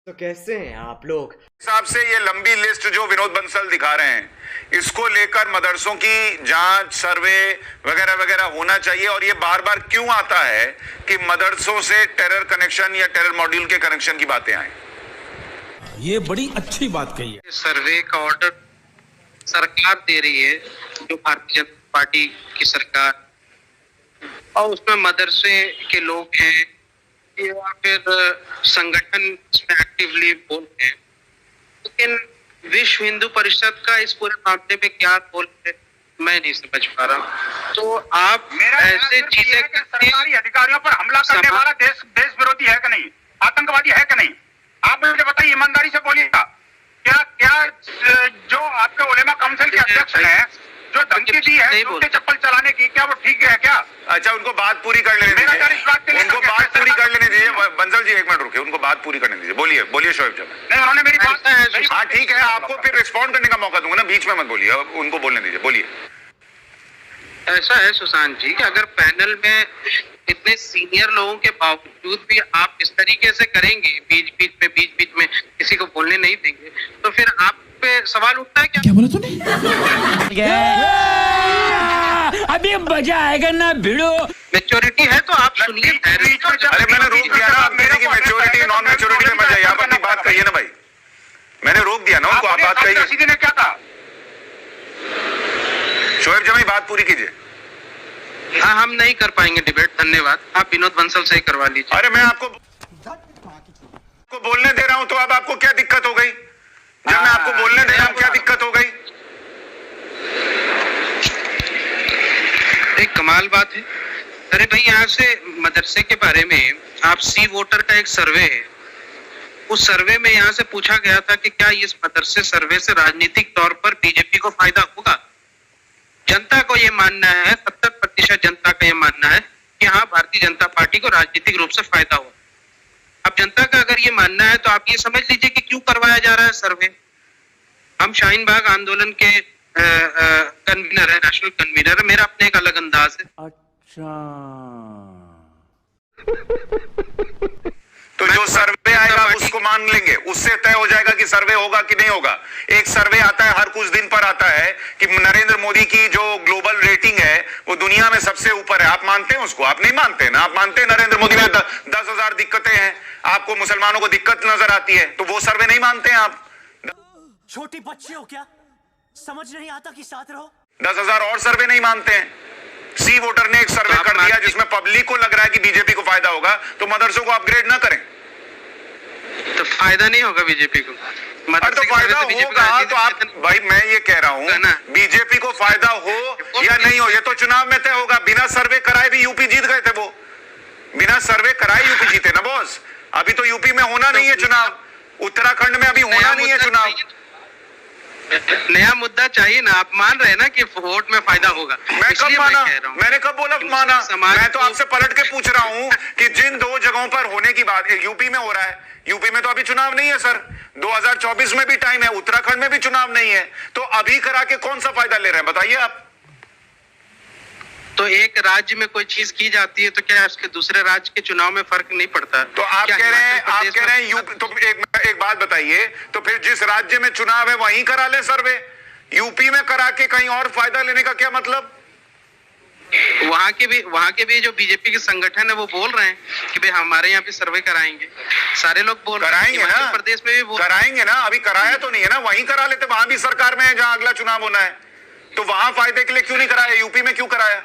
तो कैसे हैं आप लोग? हिसाब से ये लंबी लिस्ट जो विनोद बंसल दिखा रहे हैं, इसको लेकर मदरसों की जांच, सर्वे वगैरह वगैरह होना चाहिए। और ये बार बार क्यों आता है कि मदरसों से टेरर कनेक्शन या टेरर मॉड्यूल के कनेक्शन की बातें आए? ये बड़ी अच्छी बात कही है। सर्वे का ऑर्डर सरकार दे रही है, जो भारतीय जनता पार्टी की सरकार, और उसमें मदरसे के लोग हैं या फिर संगठन इसमें एक्टिवली बोल हैं। लेकिन विश्व हिंदू परिषद का इस पूरे मामले में क्या रोल है, मैं नहीं समझ पा रहा। तो आप ऐसे चीजें सरकारी अधिकारियों पर हमला करने वाला देश विरोधी है कि नहीं, आतंकवादी है कि नहीं? आप मुझे बताइए, ईमानदारी से बोलिएगा। क्या जो आपके उलेमा काउंसिल के अध्यक्ष हैं, जो धमकी दी है जूते चप्पल चलाने की, क्या वो ठीक है क्या? अच्छा, उनको बात पूरी कर लेने दीजिए, उनको बात पूरी कर लेने दीजिए। बंसल जी एक मिनट रुके, उनको बात पूरी करने दीजिए। बोलिए बोलिए शोएब जमा। नहीं, उन्होंने मेरी बात हाँ ठीक है, आपको फिर रिस्पॉन्ड करने का मौका दूंगा ना, बीच में मत बोलिए, उनको बोलने दीजिए। बोलिए। ऐसा है सुशांत जी कि अगर पैनल में इतने सीनियर लोगों के बावजूद भी आप इस तरीके से करेंगे, बीच बीच में किसी को बोलने नहीं देंगे, तो फिर आप पे सवाल उठता है क्या बोला तूने? अभी मजा आएगा ना भिड़ो। मेच्योरिटी है तो आप सुनिए। अरे मैंने रोक दिया ना, मेरे की मेच्योरिटी नॉन मेच्योरिटी में मत जाइए। आप अपनी बात कहिए ना भाई, मैंने रोक दिया ना उनको, आप बात कहिए। सीधी ने क्या कहा? शोएब जमा बात पूरी कीजिए। हाँ, हम नहीं कर पाएंगे डिबेट, धन्यवाद। आप विनोद बंसल से ही करवा लीजिए। अरे मैं आपको बोलने दे रहा हूं, तो अब आपको क्या दिक्कत हो गई? जब मैं आपको बोलने दे रहा हूं, क्या दिक्कत हो गई? एक कमाल बात है। अरे भाई, यहाँ से मदरसे के बारे में आप सी वोटर का एक सर्वे है, उस सर्वे में यहाँ से पूछा गया था कि क्या इस मदरसे सर्वे से राजनीतिक तौर पर बीजेपी को फायदा होगा। जनता को ये मानना है, 70% जनता का ये मानना है कि हाँ, भारतीय जनता पार्टी को राजनीतिक रूप से फायदा हो। अब जनता का अगर ये मानना है तो आप ये समझ लीजिए कि क्यों करवाया जा रहा है सर्वे। हम शाहीन बाग आंदोलन के कन्वीनर है, नेशनल कन्वीनर है, मेरा अपने एक अलग अंदाज है। अच्छा, तो जो सर्वे आएगा उसको मान लेंगे, उससे तय हो जाएगा कि सर्वे होगा कि नहीं होगा। एक सर्वे आता है, हर कुछ दिन पर आता है कि नरेंद्र मोदी की जो ग्लोबल रेटिंग है वो दुनिया में सबसे ऊपर है। आप मानते हैं उसको? आप नहीं मानते ना। आप मानते हैं नरेंद्र मोदी में 10,000 दिक्कतें हैं, आपको मुसलमानों को दिक्कत नजर आती है, तो वो सर्वे नहीं मानते हैं आप? छोटी बच्चे हो क्या, समझ नहीं आता कि साथ रहो। 10,000 और सर्वे नहीं मानते हैं। सी वोटर ने एक सर्वे कर दिया जिसमें पब्लिक को लग रहा है कि बीजेपी को फायदा होगा, तो मदरसों को अपग्रेड ना करें तो फायदा नहीं होगा बीजेपी को। तो फायदा होगा। तो आप भाई, मैं ये कह रहा हूँ, बीजेपी को फायदा हो या नहीं हो, ये तो चुनाव में तय होगा। बिना सर्वे कराए भी यूपी जीत गए थे वो, बिना सर्वे कराए यूपी जीते ना बॉस। अभी तो यूपी में होना नहीं है चुनाव, उत्तराखंड में अभी होना नहीं है चुनाव। नया मुद्दा चाहिए ना। आप मान रहे हैं ना कि वोट में फायदा होगा। मैं कब माना? मैंने कब बोला माना? मैं तो आपसे पलट के पूछ रहा हूं कि जिन दो जगहों पर होने की बात है, यूपी में हो रहा है, यूपी में तो अभी चुनाव नहीं है सर, 2024 में भी टाइम है, उत्तराखंड में भी चुनाव नहीं है, तो अभी करा के कौन सा फायदा ले रहे हैं बताइए आप? तो एक राज्य में कोई चीज की जाती है तो क्या उसके दूसरे राज्य के चुनाव में फर्क नहीं पड़ता? तो आप कह रहे हैं यूपी, तो एक बात बताइए, तो फिर जिस राज्य में चुनाव है वहीं करा ले सर्वे, यूपी में करा के कहीं और फायदा लेने का क्या मतलब? वहां के भी जो बीजेपी के संगठन है वो बोल रहे हैं कि भाई हमारे यहाँ पे सर्वे कराएंगे। सारे लोग बोल कराएंगे ना, प्रदेश में भी कराएंगे ना। अभी कराया तो नहीं है ना, वहीं करा लेते, वहां भी सरकार में है जहां अगला चुनाव होना है, तो वहां फायदे के लिए क्यों नहीं कराया? यूपी में क्यों कराया?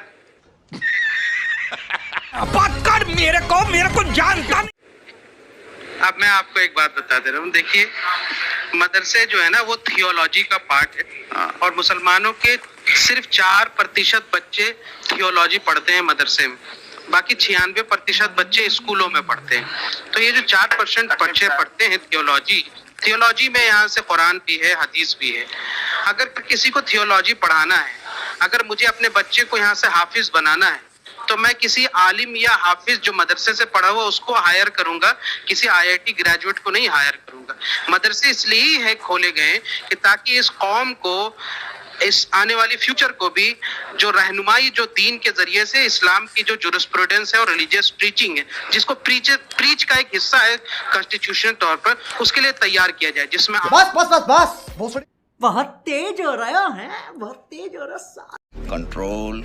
मेरे को जानता नहीं। अब मैं आपको एक बात बता दे रहा हूँ। देखिए, मदरसे जो है ना वो थियोलॉजी का पार्ट है, और मुसलमानों के सिर्फ 4% बच्चे थियोलॉजी पढ़ते हैं मदरसे में, बाकी 96% बच्चे स्कूलों में पढ़ते हैं। तो ये जो 4% बच्चे पढ़ते हैं थियोलॉजी में यहाँ से कुरान भी है, हदीस भी है। अगर किसी को थियोलॉजी पढ़ाना है, अगर मुझे अपने बच्चे को यहाँ से हाफिज बनाना है, तो मैं किसी आलिम या हाफिज जो मदरसे से पढ़ा हुआ उसको हायर करूंगा, किसी आईआईटी ग्रेजुएट को नहीं हायर करूंगा। मदरसे इसलिए है खोले गए कि ताकि इस कौम को इस आने वाली फ्यूचर को भी जो रहनुमाई जो दीन के जरिए से इस्लाम की जो जुरिस्प्रूडेंस है और रिलीजियस प्रीचिंग है, जिसको प्रीच का एक हिस्सा है कॉन्स्टिट्यूशन तौर पर, उसके लिए तैयार किया जाए, जिसमें बहुत तेज हो रहा है, बहुत तेज हो रहा है। control